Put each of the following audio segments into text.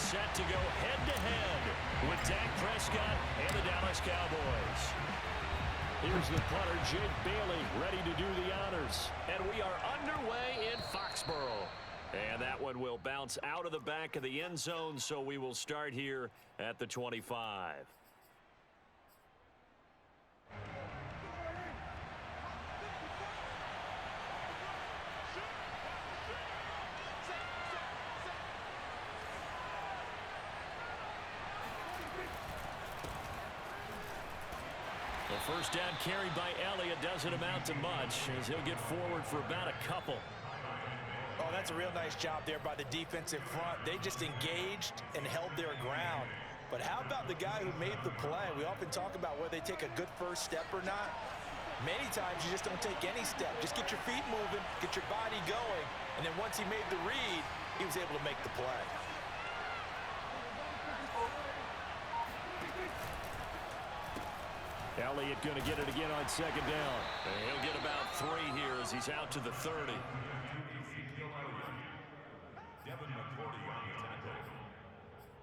set to go head-to-head with Dak Prescott and the Dallas Cowboys. Here's the punter, Jake Bailey, ready to do the honors. And we are underway in Foxborough. And that one will bounce out of the back of the end zone, so we will start here at the 25. The first down carried by Elliott doesn't amount to much, as he'll get forward for about a couple. Oh, that's a real nice job there by the defensive front. They just engaged and held their ground. But how about the guy who made the play? We often talk about whether they take a good first step or not. Many times you just don't take any step. Just get your feet moving, get your body going, and then once he made the read, he was able to make the play. Elliott going to get it again on second down. And he'll get about 3 here as he's out to the 30. Devin McCourty on the tackle.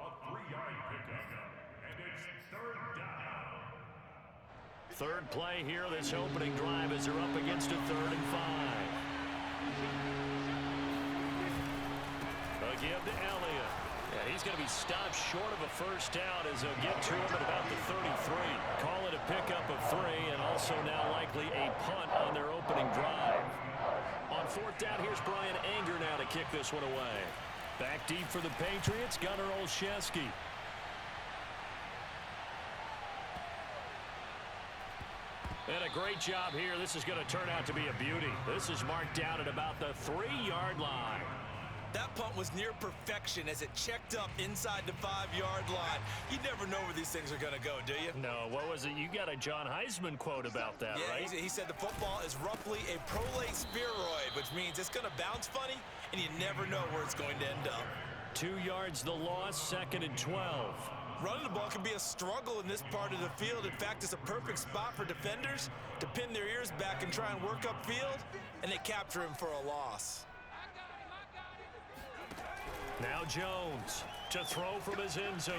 A 3-yard pickup, and it's third down. Third play here, this opening drive as they're up against a 3rd and 5. Again to Elliott. Yeah, he's going to be stopped short of a first down as they'll get to him at about the 33. Call it a pickup of 3, and also now likely a punt on their opening drive. On 4th down, here's Brian Anger now to kick this one away. Back deep for the Patriots, Gunnar Olszewski. And a great job here. This is going to turn out to be a beauty. This is marked down at about the 3-yard line. That punt was near perfection as it checked up inside the 5-yard line. You never know where these things are going to go, do you? No, what was it? You got a John Heisman quote about that, yeah, right? He said the football is roughly a prolate spheroid, which means it's going to bounce funny, and you never know where it's going to end up. 2 yards the loss, 2nd and 12. Running the ball can be a struggle in this part of the field. In fact, it's a perfect spot for defenders to pin their ears back and try and work upfield, and they capture him for a loss. Now Jones to throw from his end zone.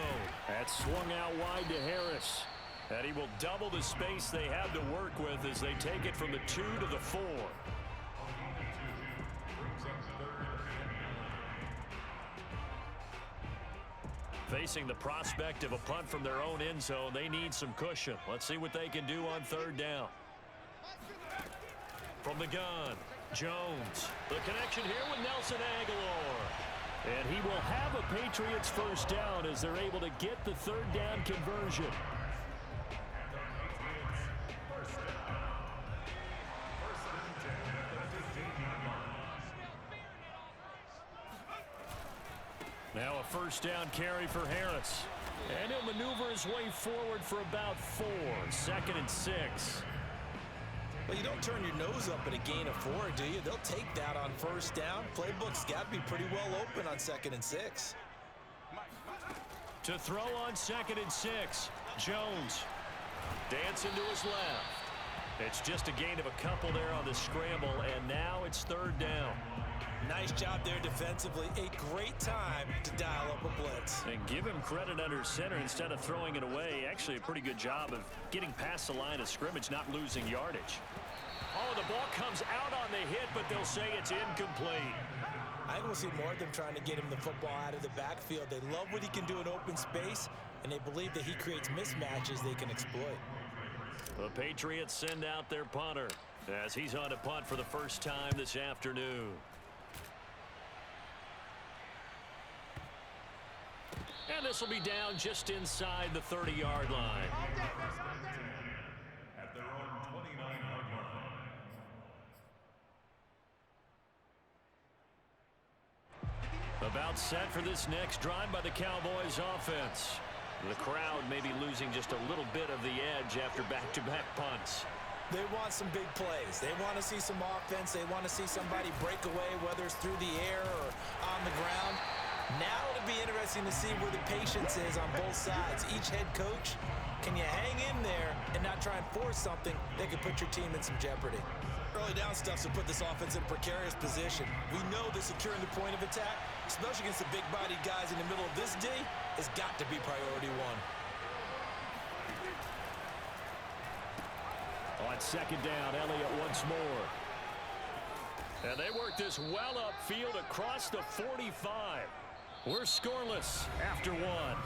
That's swung out wide to Harris. And he will double the space they have to work with as they take it from the 2 to the 4. Facing the prospect of a punt from their own end zone, they need some cushion. Let's see what they can do on 3rd down. From the gun, Jones. The connection here with Nelson Aguilar. And he will have a Patriots first down as they're able to get the 3rd down conversion. Now a first down carry for Harris. And he'll maneuver his way forward for about 4. 2nd and 6. Well, you don't turn your nose up at a gain of 4, do you? They'll take that on first down. Playbook's got to be pretty well open on 2nd and 6. To throw on 2nd and 6, Jones dancing to his left. It's just a gain of a couple there on the scramble, and now it's 3rd down. Nice job there defensively. A great time to dial up a blitz. And give him credit under center instead of throwing it away. Actually a pretty good job of getting past the line of scrimmage, not losing yardage. Oh, the ball comes out on the hit, but they'll say it's incomplete. I think we'll see more of them trying to get him the football out of the backfield. They love what he can do in open space, and they believe that he creates mismatches they can exploit. The Patriots send out their punter as he's on to punt for the first time this afternoon. And this will be down just inside the 30-yard line. At their own 29-yard line. About set for this next drive by the Cowboys offense. The crowd may be losing just a little bit of the edge after back-to-back punts. They want some big plays. They want to see some offense. They want to see somebody break away, whether it's through the air or on the ground. Now it'll be interesting to see where the patience is on both sides. Each head coach, can you hang in there and not try and force something that could put your team in some jeopardy? Early down stuff to put this offense in a precarious position. We know they're securing the point of attack, especially against the big-bodied guys in the middle of this this, D, has got to be priority one. On second down, Elliott once more. And they work this well upfield across the 45. We're scoreless after one.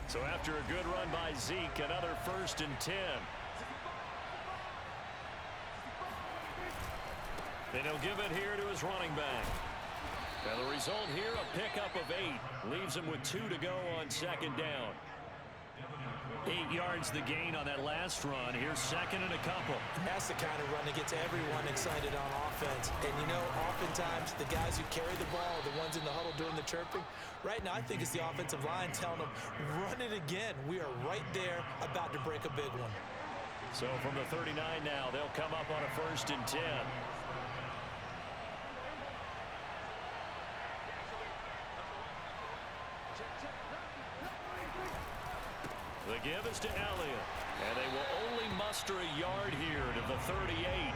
So after a good run by Zeke, another 1st and 10. And he'll give it here to his running back. And the result here, a pickup of 8. Leaves him with 2 to go on second down. 8 yards the gain on that last run. Here's second and a couple. That's the kind of run that gets everyone excited on offense. And, you know, oftentimes the guys who carry the ball are the ones in the huddle doing the chirping. Right now, I think it's the offensive line telling them, run it again. We are right there about to break a big one. So from the 39 now, they'll come up on a 1st and 10. The give is to Elliott, and they will only muster a yard here to the 38.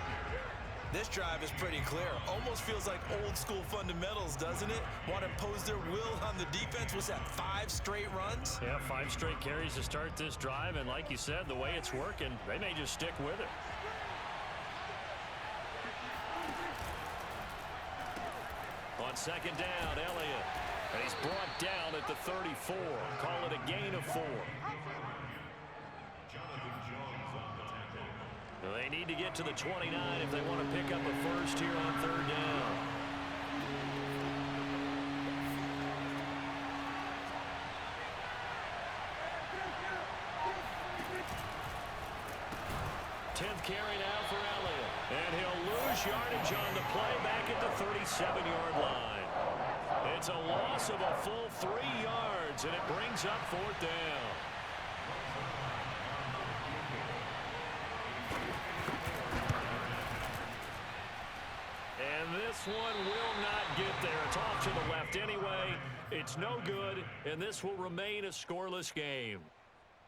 This drive is pretty clear. Almost feels like old school fundamentals, doesn't it? Want to impose their will on the defense. Was that 5 straight runs? Yeah, 5 straight carries to start this drive, and like you said, the way it's working, they may just stick with it. On second down, Elliott. And he's brought down at the 34. Call it a gain of 4. They need to get to the 29 if they want to pick up a first here on 3rd down. Tenth carry now for Elliott. And he'll lose yardage on the play back at the 37-yard line. It's a loss of a full 3 yards, and it brings up 4th down. And this one will not get there. It's off to the left anyway. It's no good, and this will remain a scoreless game.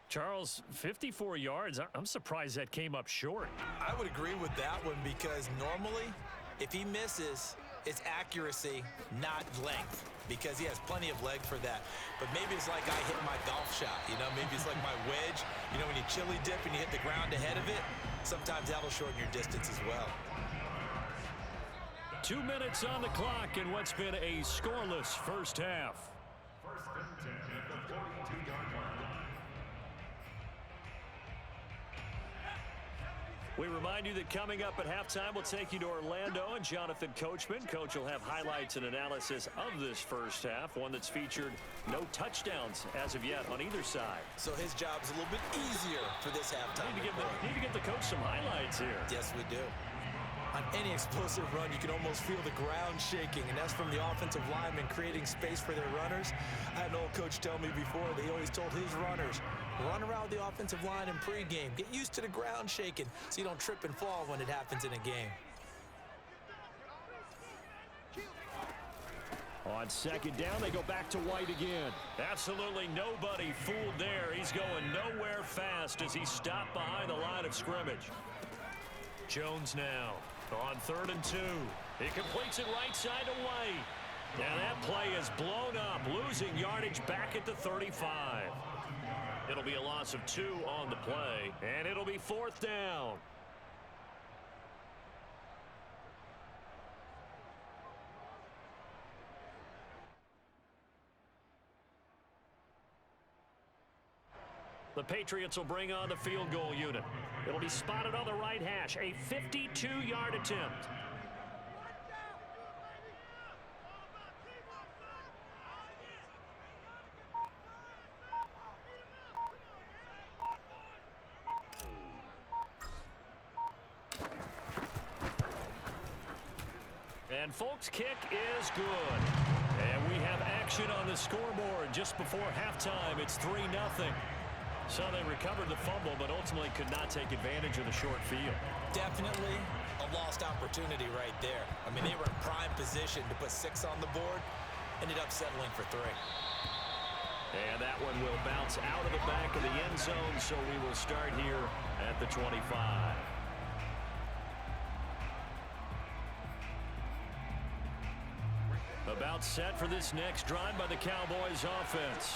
Charles, 54 yards. I'm surprised that came up short. I would agree with that one because normally, if he misses, it's accuracy, not length, because he has plenty of leg for that. But maybe it's like I hit my golf shot, you know? Maybe it's like my wedge. You know, when you chili dip and you hit the ground ahead of it, sometimes that'll shorten your distance as well. 2 minutes on the clock in what's been a scoreless first half. First and 10 at the 42-yard line. We remind you that coming up at halftime, we'll take you to Orlando and Jonathan Coachman. Coach will have highlights and analysis of this first half, one that's featured no touchdowns as of yet on either side. So his job's a little bit easier for this halftime. Need to give the coach some highlights here. Yes, we do. On any explosive run, you can almost feel the ground shaking, and that's from the offensive linemen creating space for their runners. I had an old coach tell me before that he always told his runners, run around the offensive line in pregame. Get used to the ground shaking so you don't trip and fall when it happens in a game. On second down, they go back to White again. Absolutely nobody fooled there. He's going nowhere fast as he stopped behind the line of scrimmage. Jones now on 3rd and 2. He completes it right side to White. And that play is blown up, losing yardage back at the 35. It'll be a loss of 2 on the play, and it'll be 4th down. The Patriots will bring on the field goal unit. It'll be spotted on the right hash, a 52-yard attempt. And folks, kick is good. And we have action on the scoreboard just before halftime. It's 3-0. So they recovered the fumble, but ultimately could not take advantage of the short field. Definitely a lost opportunity right there. I mean, they were in prime position to put 6 on the board, ended up settling for 3. And that one will bounce out of the back of the end zone, so we will start here the 25. About set for this next drive by the Cowboys offense.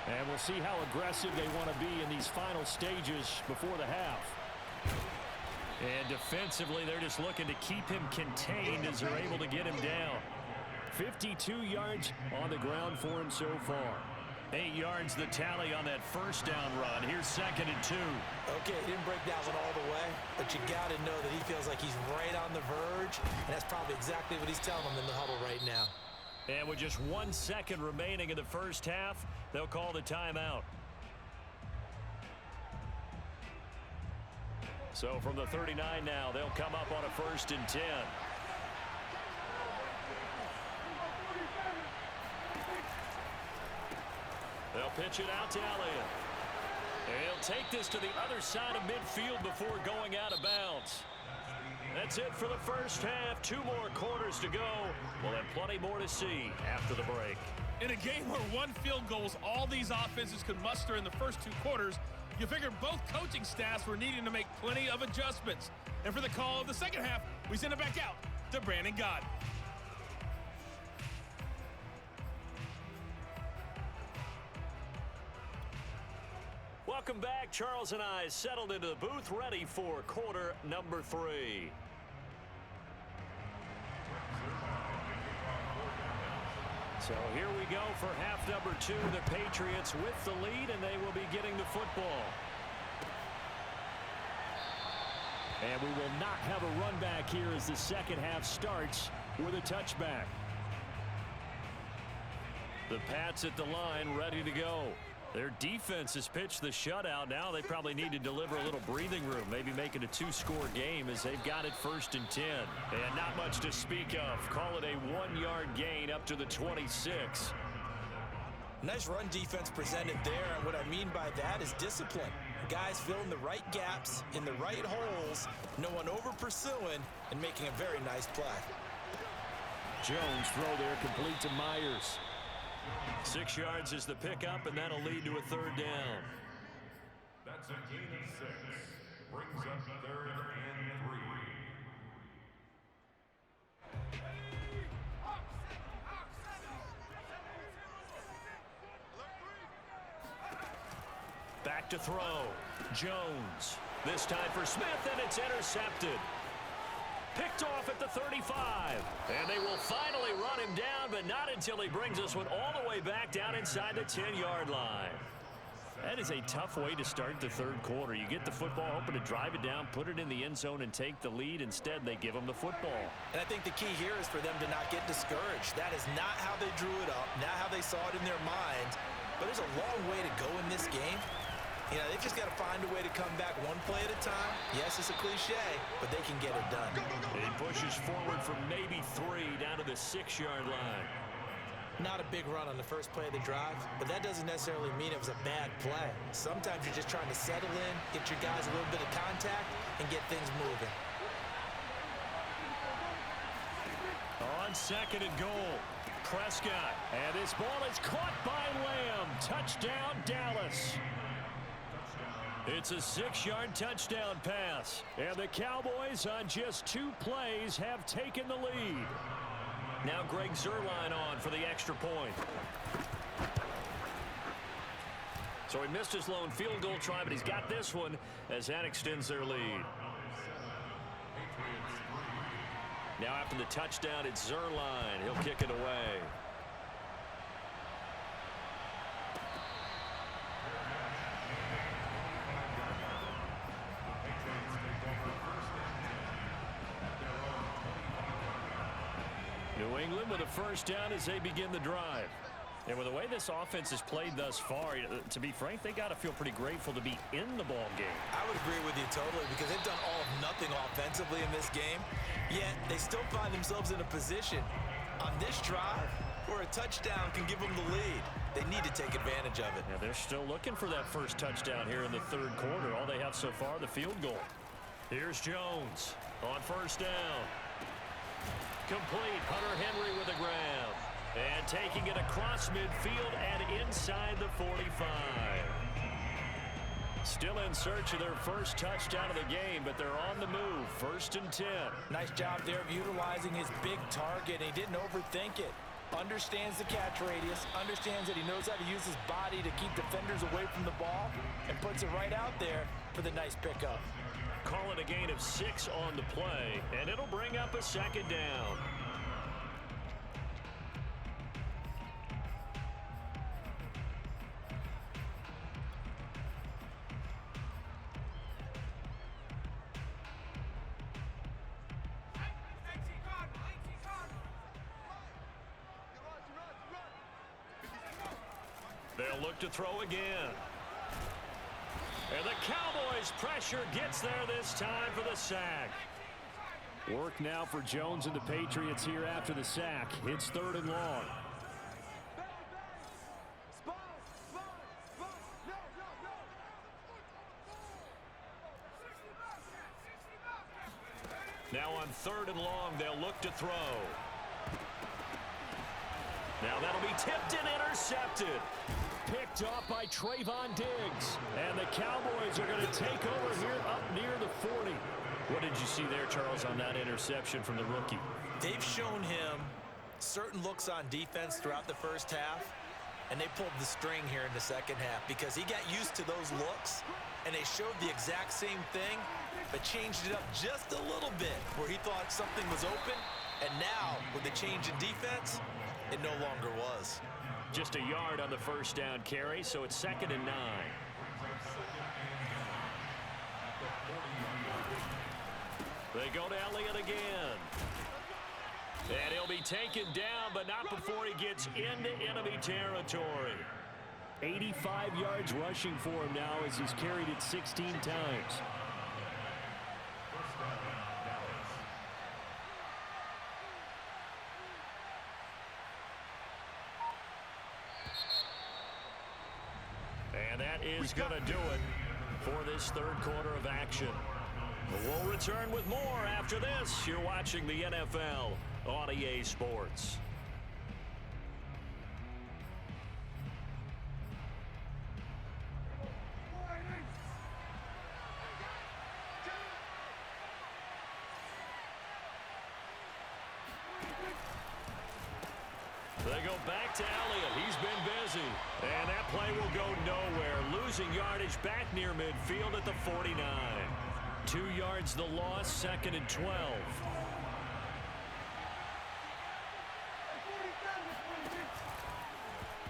And we'll see how aggressive they want to be in these final stages before the half. And defensively, they're just looking to keep him contained as they're able to get him down. 52 yards on the ground for him so far. 8 yards the tally on that first down run. Here's 2nd and 2. Okay, he didn't break that one all the way, but you got to know that he feels like he's right on the verge, and that's probably exactly what he's telling them in the huddle right now. And with just 1 second remaining in the first half, they'll call the timeout. So from the 39 now, they'll come up on a 1st and 10. They'll pitch it out to Elliott. He'll take this to the other side of midfield before going out of bounds. That's it for the first half. 2 more quarters to go. We'll have plenty more to see after the break. In a game where 1 field goal is all these offenses could muster in the first 2 quarters, you figure both coaching staffs were needing to make plenty of adjustments. And for the call of the second half, we send it back out to Brandon Gott. Welcome back. Charles and I settled into the booth, ready for quarter number 3. So here we go for half number 2. The Patriots with the lead, and they will be getting the football. And we will not have a run back here as the second half starts with a touchback. The Pats at the line, ready to go. Their defense has pitched the shutout. Now they probably need to deliver a little breathing room, maybe make it a 2-score game as they've got it 1st and 10. And not much to speak of. Call it a 1-yard gain up to the 26. Nice run defense presented there, and what I mean by that is discipline. Guys filling the right gaps in the right holes, no one over-pursuing, and making a very nice play. Jones throw there complete to Myers. 6 yards is the pickup, and that'll lead to a 3rd down. That's a gain of 6. Brings up 3rd and 3. Back to throw. Jones. This time for Smith, and it's intercepted. Picked off at the 35. And they will finally run him down, but not until he brings this one all the way back down inside the 10-yard line. That is a tough way to start the 3rd quarter. You get the football, hoping to drive it down, put it in the end zone, and take the lead. Instead, they give them the football. And I think the key here is for them to not get discouraged. That is not how they drew it up, not how they saw it in their minds. But there's a long way to go in this game. You know, they've just got to find a way to come back 1 play at a time. Yes, it's a cliche, but they can get it done. He pushes forward for maybe 3 down to the 6-yard line. Not a big run on the first play of the drive, but that doesn't necessarily mean it was a bad play. Sometimes you're just trying to settle in, get your guys a little bit of contact, and get things moving. On 2nd and goal, Prescott. And this ball is caught by Lamb. Touchdown, Dallas. It's a 6-yard touchdown pass. And the Cowboys on just 2 plays have taken the lead. Now Greg Zuerlein on for the extra point. So he missed his lone field goal try, but he's got this one as that extends their lead. Now after the touchdown, it's Zuerlein. He'll kick it away. New England with a 1st down as they begin the drive. And with the way this offense has played thus far, to be frank, they got to feel pretty grateful to be in the ball game. I would agree with you totally, because they've done all of nothing offensively in this game, yet they still find themselves in a position on this drive where a touchdown can give them the lead. They need to take advantage of it. Yeah, they're still looking for that first touchdown here in the 3rd quarter. All they have so far, the field goal. Here's Jones on 1st down. Complete. Hunter Henry with the grab. And taking it across midfield and inside the 45. Still in search of their first touchdown of the game, but they're on the move. 1st and 10. Nice job there of utilizing his big target. He didn't overthink it. Understands the catch radius, understands that he knows how to use his body to keep defenders away from the ball, and puts it right out there for the nice pickup. Call it a gain of 6 on the play, and it'll bring up a 2nd down. They'll look to throw again. And the Cowboys' pressure gets there this time for the sack. Work now for Jones and the Patriots here after the sack. It's 3rd and long. Now on 3rd and long, they'll look to throw. Now that'll be tipped and intercepted. Picked off by Trayvon Diggs. And the Cowboys are going to take over here up near the 40. What did you see there, Charles, on that interception from the rookie? They've shown him certain looks on defense throughout the first half, and they pulled the string here in the second half because he got used to those looks, and they showed the exact same thing, but changed it up just a little bit where he thought something was open, and now with the change in defense, it no longer was. Just a yard on the first down carry, so it's 2nd and 9. They go to Elliott again. And he'll be taken down, but not before he gets into enemy territory. 85 yards rushing for him now as he's carried it 16 times. And that is going to do it for this 3rd quarter of action. We'll return with more after this. You're watching the NFL on EA Sports. They go back to Elliott. He's been busy. And that play will go nowhere. Losing yardage back near midfield at the 49. 2 yards the loss, 2nd and 12.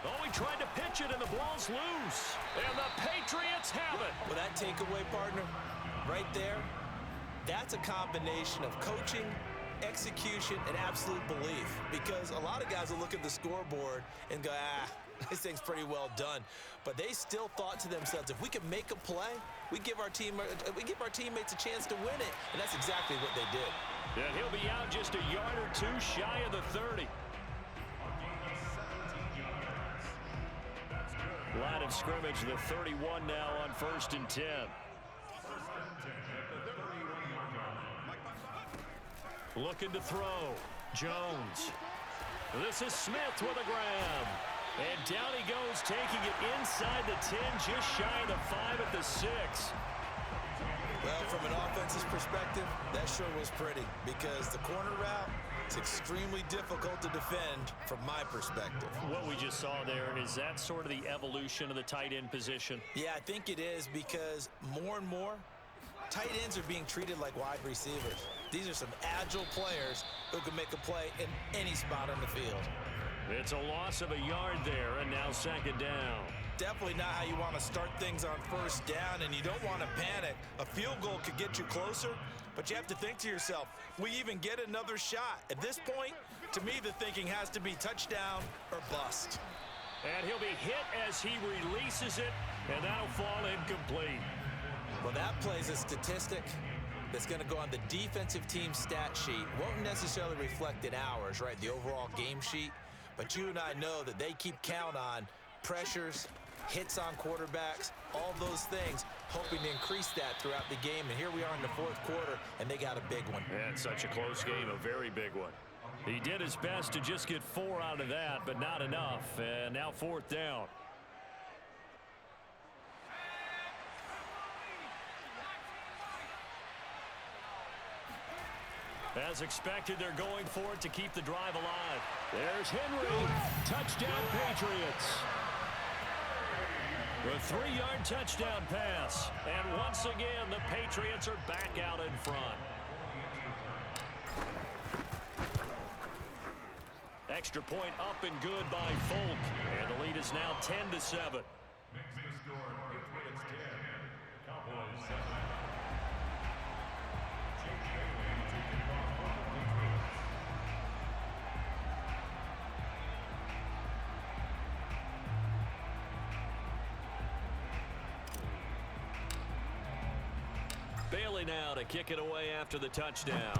Oh, he tried to pitch it and the ball's loose. And the Patriots have it. Well, that takeaway, partner, right there, that's a combination of coaching, execution, and absolute belief. Because a lot of guys will look at the scoreboard and go, this thing's pretty well done. But they still thought to themselves, if we can make a play, we give our teammates a chance to win it. And that's exactly what they did. Yeah, he'll be out just a yard or two shy of the 30. Line of scrimmage, the 31 now on 1st and 10. Looking to throw. Jones. This is Smith with a grab. And down he goes, taking it inside the 10, just shy of the 5 at the 6. Well, from an offensive perspective, that sure was pretty because the corner route is extremely difficult to defend from my perspective. What we just saw there, is that sort of the evolution of the tight end position? Yeah, I think it is because more and more, tight ends are being treated like wide receivers. These are some agile players who can make a play in any spot on the field. It's a loss of a yard there, and now 2nd down. Definitely not how you want to start things on 1st down, and you don't want to panic. A field goal could get you closer, but you have to think to yourself, we even get another shot. At this point, to me, the thinking has to be touchdown or bust. And he'll be hit as he releases it, and that'll fall incomplete. Well, that plays a statistic that's going to go on the defensive team stat sheet. Won't necessarily reflect in ours, right, the overall game sheet. But you and I know that they keep count on pressures, hits on quarterbacks, all those things, hoping to increase that throughout the game. And here we are in the 4th quarter, and they got a big one. Yeah, it's such a close game, a very big one. He did his best to just get 4 out of that, but not enough. And now 4th down. As expected, they're going for it to keep the drive alive. There's Henry. Touchdown, Patriots. A 3-yard touchdown pass. And once again, the Patriots are back out in front. Extra point up and good by Folk. And the lead is now 10-7. Makes the score Patriots 10, Cowboys 7. Bailey now to kick it away after the touchdown.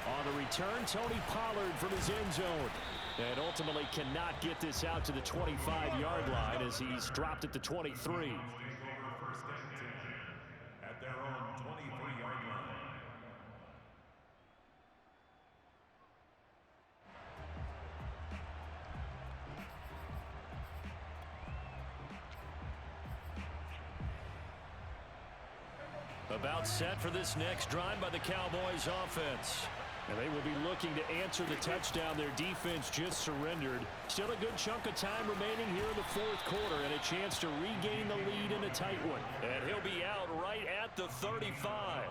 On the return, Tony Pollard from his end zone. And ultimately cannot get this out to the 25-yard line as he's dropped at the 23. First and 10 at their own 23-yard line. About set for this next drive by the Cowboys offense. And they will be looking to answer the touchdown their defense just surrendered. Still a good chunk of time remaining here in the fourth quarter and a chance to regain the lead in a tight one. And he'll be out right at the 35.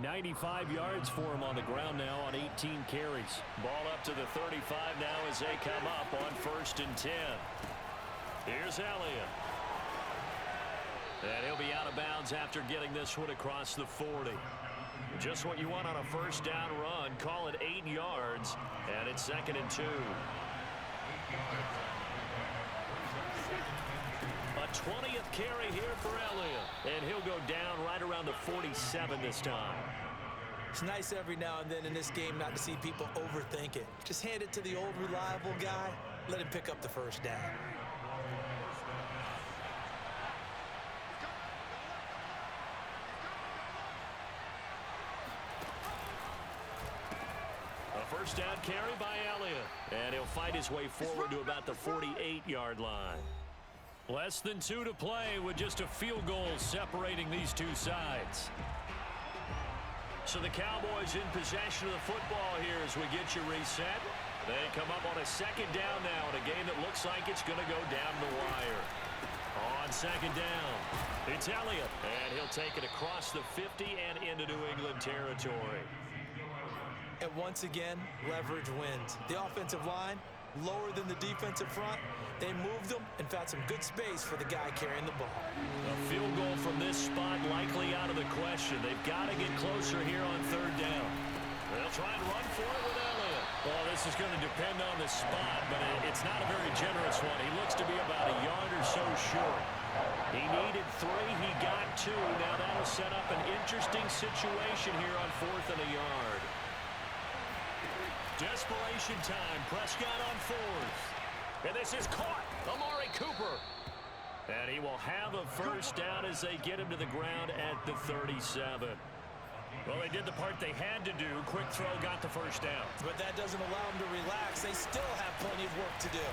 95 yards for him on the ground now on 18 carries. Ball up to the 35 now as they come up on 1st and 10. Here's Elliott. And he'll be out of bounds after getting this one across the 40. Just what you want on a first down run. Call it 8 yards, and it's 2nd and 2. A 20th carry here for Elliott, and he'll go down right around the 47 this time. It's nice every now and then in this game not to see people overthink it. Just hand it to the old reliable guy. Let him pick up the first down. First down carry by Elliott. And he'll fight his way forward to about the 48-yard line. Less than 2 to play with just a field goal separating these two sides. So the Cowboys in possession of the football here as we get you reset. They come up on a 2nd down now in a game that looks like it's going to go down the wire. On 2nd down, it's Elliott. And he'll take it across the 50 and into New England territory. And once again, leverage wins. The offensive line, lower than the defensive front. They moved them and found some good space for the guy carrying the ball. A field goal from this spot likely out of the question. They've got to get closer here on 3rd down. They'll try and run for it with Elliott. Well, this is going to depend on the spot, but it's not a very generous one. He looks to be about a yard or so short. He needed 3. He got 2. Now that'll set up an interesting situation here on 4th and a yard. Desperation time. Prescott on 4th. And this is caught. Amari Cooper. And he will have a first down as they get him to the ground at the 37. Well, they did the part they had to do. Quick throw got the first down. But that doesn't allow them to relax. They still have plenty of work to do.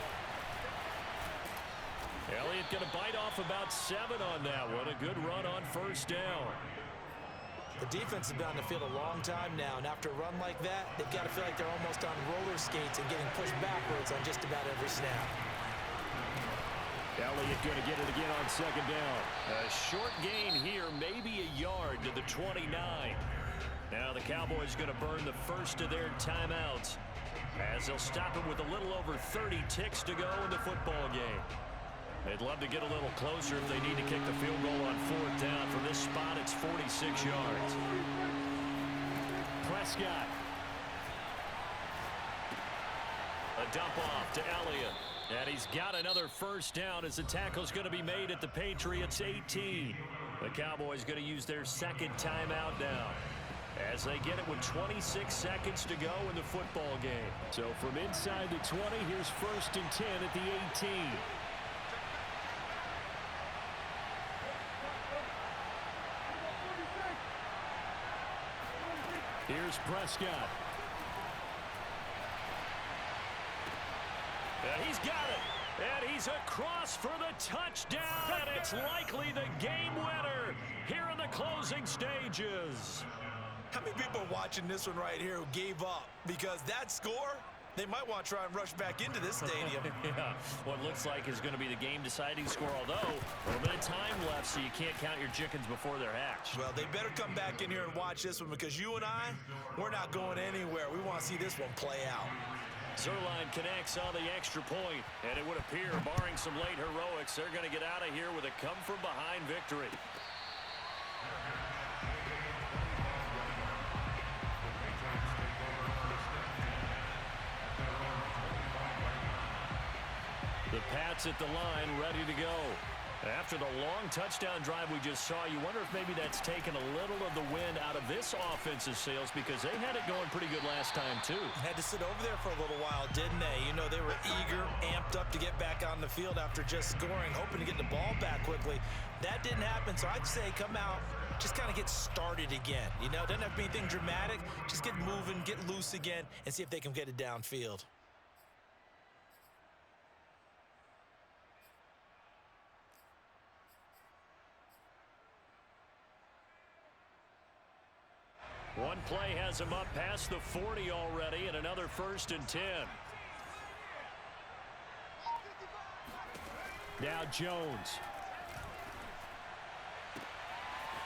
Elliott going to bite off about 7 on that one. A good run on first down. The defense has been on the field a long time now, and after a run like that, they've got to feel like they're almost on roller skates and getting pushed backwards on just about every snap. Elliott going to get it again on 2nd down. A short gain here, maybe a yard to the 29. Now the Cowboys going to burn the first of their timeouts as they'll stop it with a little over 30 ticks to go in the football game. They'd love to get a little closer if they need to kick the field goal on 4th down. From this spot, it's 46 yards. Prescott. A dump off to Elliott. And he's got another first down as the tackle's going to be made at the Patriots 18. The Cowboys going to use their 2nd timeout now as they get it with 26 seconds to go in the football game. So from inside the 20, here's 1st and 10 at the 18. Here's Prescott. And he's got it. And he's across for the touchdown. And it's likely the game winner here in the closing stages. How many people are watching this one right here who gave up? Because that score, they might want to try and rush back into this stadium. Yeah, what looks like is going to be the game-deciding score, although a little bit of time left, so you can't count your chickens before they're hatched. Well, they better come back in here and watch this one, because you and I, we're not going anywhere. We want to see this one play out. Zerline connects on the extra point, and it would appear, barring some late heroics, they're going to get out of here with a come-from-behind victory. The Pats at the line, ready to go. After the long touchdown drive we just saw, you wonder if maybe that's taken a little of the wind out of this offensive sails, because they had it going pretty good last time, too. Had to sit over there for a little while, didn't they? You know, they were eager, amped up to get back on the field after just scoring, hoping to get the ball back quickly. That didn't happen, so I'd say come out, just kind of get started again. You know, doesn't have to be anything dramatic. Just get moving, get loose again, and see if they can get it downfield. One play has him up past the 40 already, and another 1st and 10. Now Jones.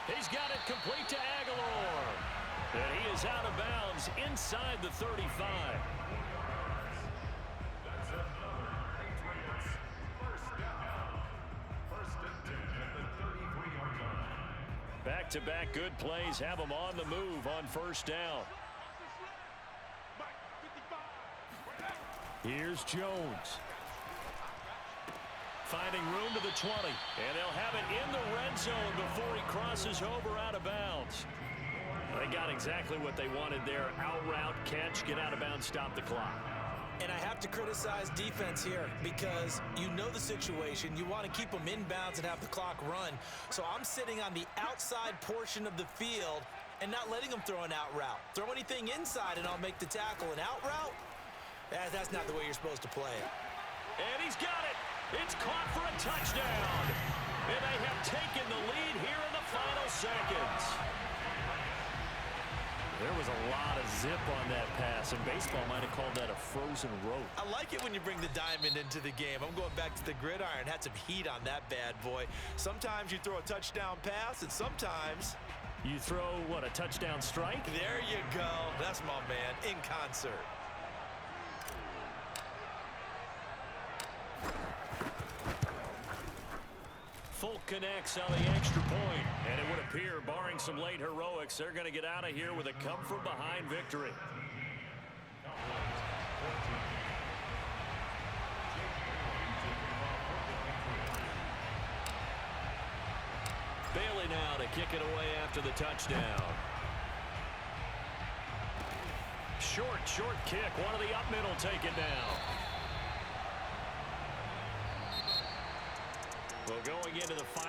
He's got it complete to Aguilar. And he is out of bounds inside the 35. Back-to-back good plays have him on the move on 1st down. Here's Jones. Finding room to the 20. And they'll have it in the red zone before he crosses over out of bounds. They got exactly what they wanted there. Out route, catch, get out of bounds, stop the clock. And I have to criticize defense here, because you know the situation. You want to keep them inbounds and have the clock run. So I'm sitting on the outside portion of the field and not letting them throw an out route. Throw anything inside and I'll make the tackle. An out route? That's not the way you're supposed to play it. And he's got it. It's caught for a touchdown. And they have taken the lead here in the final seconds. There was a lot of zip on that pass, and baseball might have called that a frozen rope. I like it when you bring the diamond into the game. I'm going back to the gridiron. Had some heat on that bad boy. Sometimes you throw a touchdown pass, and sometimes you throw, what, a touchdown strike? There you go. That's my man, in concert. Folk connects on the extra point, and it would appear, barring some late heroics, they're going to get out of here with a come-from-behind victory. Bailey now to kick it away after the touchdown. Short kick. One of the up middle take it down. Well, going into the final.